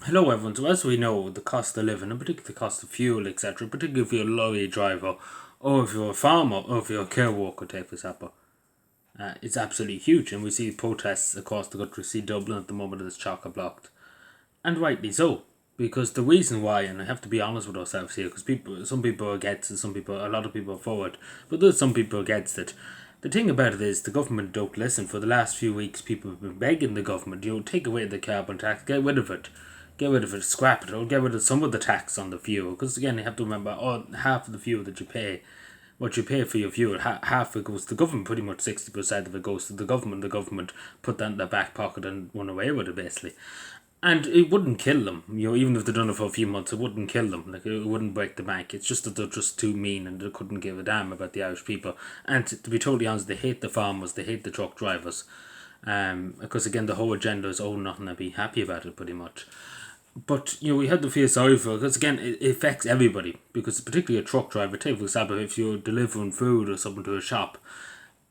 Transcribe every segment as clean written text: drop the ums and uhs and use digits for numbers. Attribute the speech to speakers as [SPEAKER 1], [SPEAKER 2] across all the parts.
[SPEAKER 1] Hello everyone, so as we know, the cost of living, and particularly the cost of fuel, etc., particularly if you're a lorry driver, or if you're a farmer, or if you're a care worker, take for example, it's absolutely huge. And we see protests across the country. See Dublin at the moment is chock-a-blocked. And rightly so. Because the reason why, and I have to be honest with ourselves here, because some people are against it, a lot of people are for it, but there's some people against it. The thing about it is the government don't listen. For the last few weeks, people have been begging the government, take away the carbon tax, get rid of it. Get rid of it, scrap it, or get rid of some of the tax on the fuel. Because again, you have to remember, half of the fuel that you pay, what you pay for your fuel, half of it goes to the government. Pretty much 60% of it goes to the government. The government put that in their back pocket and run away with it, basically. And it wouldn't kill them, even if they'd done it for a few months, it wouldn't kill them. Like, it wouldn't break the bank. It's just that they're just too mean and they couldn't give a damn about the Irish people. And to be totally honest, they hate the farmers, they hate the truck drivers. Because again, the whole agenda is all nothing and be happy about it, pretty much. But we had to feel sorry for, because again it affects everybody, because particularly a truck driver. Take for example, if you're delivering food or something to a shop,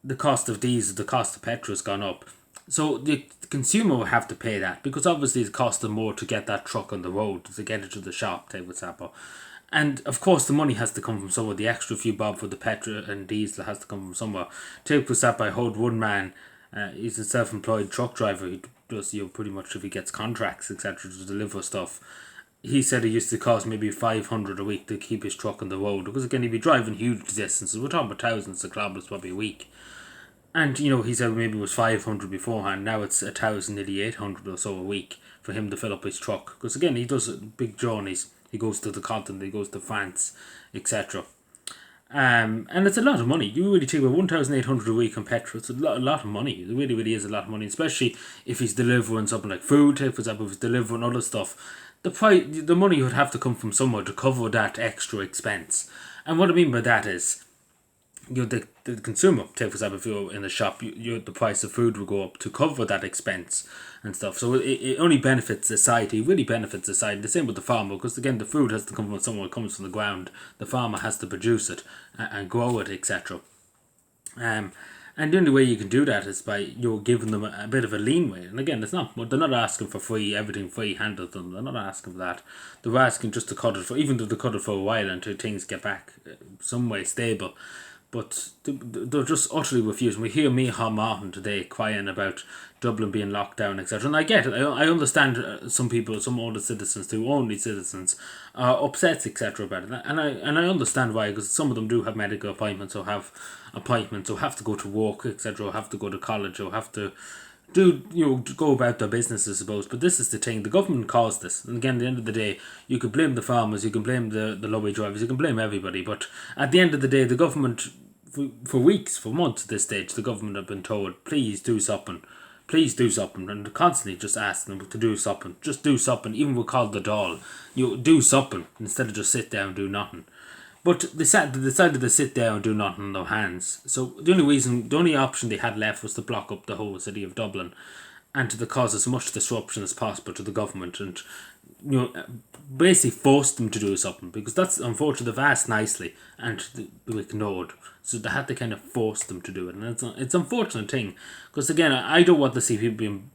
[SPEAKER 1] the cost of diesel, the cost of petrol has gone up. So the consumer will have to pay that, because obviously it costs them more to get that truck on the road, to get it to the shop, take for example. And of course, the money has to come from somewhere. The extra few bob for the petrol and diesel has to come from somewhere. Take for example, I heard one man, he's a self-employed truck driver. He does, pretty much, if he gets contracts, etc., to deliver stuff. He said it used to cost maybe 500 a week to keep his truck on the road, because again he'd be driving huge distances. We're talking about thousands of kilometers probably a week. And he said maybe it was 500 beforehand. Now it's 1,000, nearly 800 or so a week for him to fill up his truck. Because again, he does big journeys. He goes to the continent, he goes to France, etc. And it's a lot of money. You really take about 1,800 a week on petrol. It's a lot of money. It really, really is a lot of money, especially if he's delivering something like food. For example, if he's delivering other stuff, the money would have to come from somewhere to cover that extra expense. And what I mean by that is, the consumer, take for example, if you're in the shop, the price of food will go up to cover that expense and stuff. So it only benefits society, really benefits society. The same with the farmer, because again, the food has to come from somewhere. It comes from the ground. The farmer has to produce it and grow it, etc. And the only way you can do that is by giving them a bit of a leeway. And again, they're not asking for free, everything free handed to them. They're not asking for that. They're asking just to cut it for, even though they cut it for a while until things get back some way stable. But they're just utterly refusing. We hear Micheál Martin today crying about Dublin being locked down, etc. And I get it. I understand some people, some older citizens too, only citizens, are upset, etc. about it. And I understand why, because some of them do have medical appointments or have appointments or have to go to work, etc. Or have to go to college or have to go about their business, I suppose. But this is the thing: the government caused this, and again, at the end of the day, you can blame the farmers, you can blame the lorry drivers, you can blame everybody. But at the end of the day, the government, for weeks, for months at this stage, the government have been told, please do something, and constantly just asking them to do something, just do something. Even we called the doll, do something instead of just sit down and do nothing. But they decided to sit there and do nothing on their hands. So the only option they had left was to block up the whole city of Dublin, and to cause as much disruption as possible to the government, and you know basically force them to do something, because that's unfortunate. They've asked nicely and they were ignored, so they had to kind of force them to do it, and it's an unfortunate thing, because again, I don't want to see people being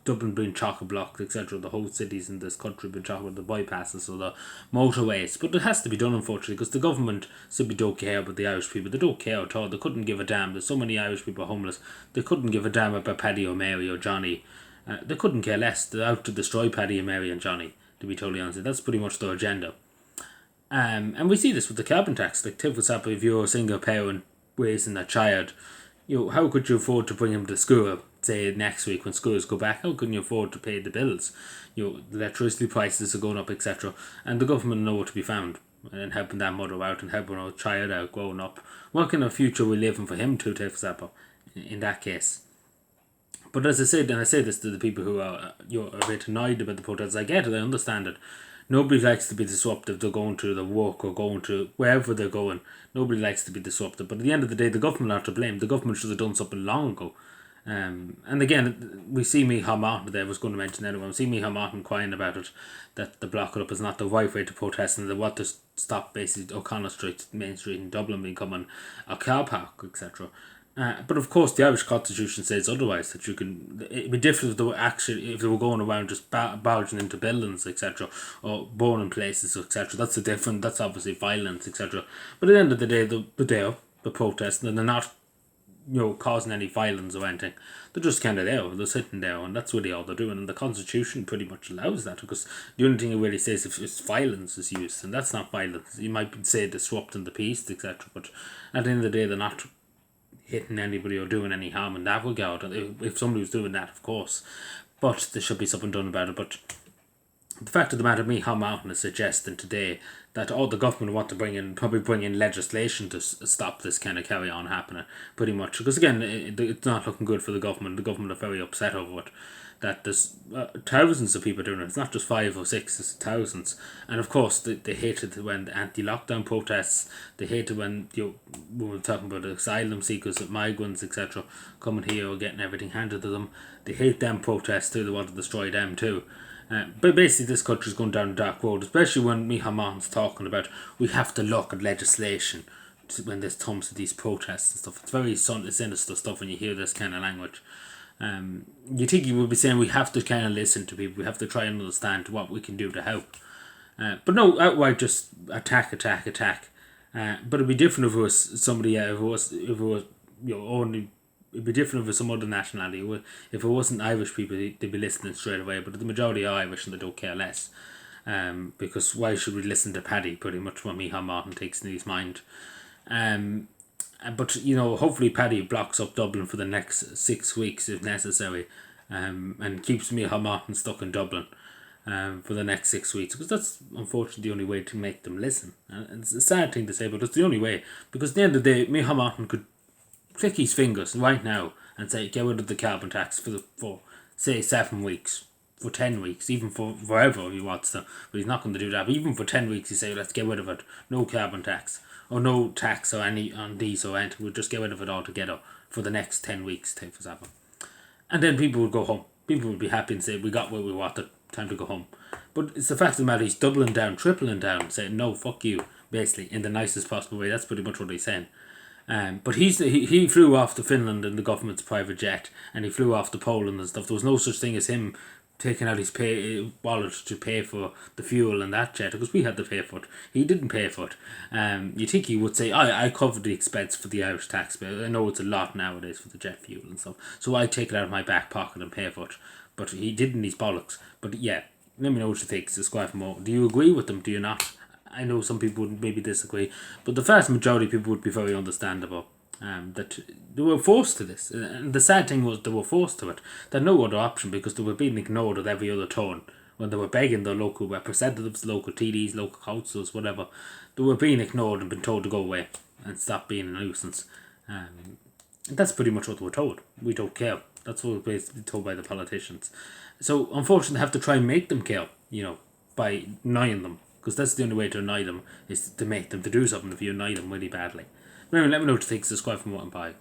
[SPEAKER 1] Dublin being chock blocked, etc. The whole cities in this country being chock with the bypasses or the motorways, but it has to be done, unfortunately, because the government simply don't care about the Irish people. They don't care at all. They couldn't give a damn. There's so many Irish people homeless. They couldn't give a damn about Paddy or Mary or Johnny. They couldn't care less. They're out to destroy Paddy and Mary and Johnny, to be totally honest. That's pretty much their agenda. And we see this with the carbon tax. Like, for example, if you're a single parent raising a child, how could you afford to bring him to school, say next week when schools go back? How can you afford to pay the bills? The electricity prices are going up, etc. And the government know where to be found, and helping that mother out and helping our child out growing up. What kind of future we live in for him to, take for example, in that case? But as I said, and I say this to the people who are a bit annoyed about the protests, I get it, I understand it. Nobody likes to be disruptive. They're going to the work or going to wherever they're going. Nobody likes to be disruptive. But at the end of the day, the government are to blame. The government should have done something long ago. And again, we see Micheál Martin today. I was going to mention that. We see Micheál Martin crying about it, that the block it up is not the right way to protest, and they want to stop basically O'Connell Street, Main Street in Dublin, becoming a car park, etc. But of course, the Irish Constitution says otherwise. That you can. It'd be different if they were actually if they were going around just barging into buildings, etc., or burning places, etc. That's a different. That's obviously violence, etc. But at the end of the day, the protesting, and they're not, causing any violence or anything. They're just kind of there. They're sitting there, and that's really all they're doing. And the Constitution pretty much allows that, because the only thing it really says if violence is used, and that's not violence. You might say disrupting the peace, etc. But at the end of the day, they're not hitting anybody or doing any harm in that regard. If somebody was doing that, of course, but there should be something done about it. But the fact of the matter, Micheál Martin is suggesting today that the government want to probably bring in legislation to stop this kind of carry on happening, pretty much. Because again, it's not looking good for the government. The government are very upset over it. That there's thousands of people doing it. It's not just 5 or 6, it's thousands. And of course, they hated when the anti-lockdown protests. They hated when we were talking about asylum seekers, migrants, etc., coming here or getting everything handed to them. They hate them protests too. They want to destroy them too. But basically, this country's going down a dark road, especially when Micheál Martin's talking about we have to look at legislation when this comes to these protests and stuff. It's very sinister stuff when you hear this kind of language. You think he would be saying we have to kind of listen to people, we have to try and understand what we can do to help. But no, outright just attack. But it'd be different if it was somebody, if it was only. It'd be different if it was some other nationality. If it wasn't Irish people, they'd be listening straight away. But the majority are Irish and they don't care less. Because why should we listen to Paddy? Pretty much what Micheál Martin takes in his mind. But hopefully Paddy blocks up Dublin for the next 6 weeks if necessary, and keeps Micheál Martin stuck in Dublin for the next 6 weeks, because that's unfortunately the only way to make them listen. And it's a sad thing to say, but it's the only way, because at the end of the day, Micheál Martin could click his fingers right now and say get rid of the carbon tax for say 7 weeks, for 10 weeks, even for forever if he wants to. But he's not going to do that. But even for 10 weeks, he say let's get rid of it. No carbon tax or no tax or any on these or anything. We'll just get rid of it altogether for the next 10 weeks, for example. And then people would go home. People would be happy and say we got what we wanted. Time to go home. But it's the fact of the matter, he's doubling down, tripling down, saying no, fuck you, basically, in the nicest possible way. That's pretty much what he's saying. But he flew off to Finland in the government's private jet, and he flew off to Poland and stuff. There was no such thing as him taking out his wallet to pay for the fuel in that jet, because we had to pay for it. He didn't pay for it. You think he would say, I covered the expense for the Irish taxpayer. I know it's a lot nowadays for the jet fuel and stuff, so I take it out of my back pocket and pay for it. But he didn't, his bollocks. But yeah, let me know what you think. Subscribe for more. Do you agree with them? Do you not? I know some people would maybe disagree, but the vast majority of people would be very understandable that they were forced to this. And the sad thing was they were forced to it. They had no other option, because they were being ignored at every other turn. When they were begging their local representatives, local TDs, local councils, whatever, they were being ignored and been told to go away and stop being a nuisance. That's pretty much what they were told. We don't care. That's what we were basically told by the politicians. So unfortunately, they have to try and make them care, by annoying them. Because that's the only way to annoy them, is to make them to do something if you annoy them really badly. Anyway, let me know what you think. Subscribe for more and bye.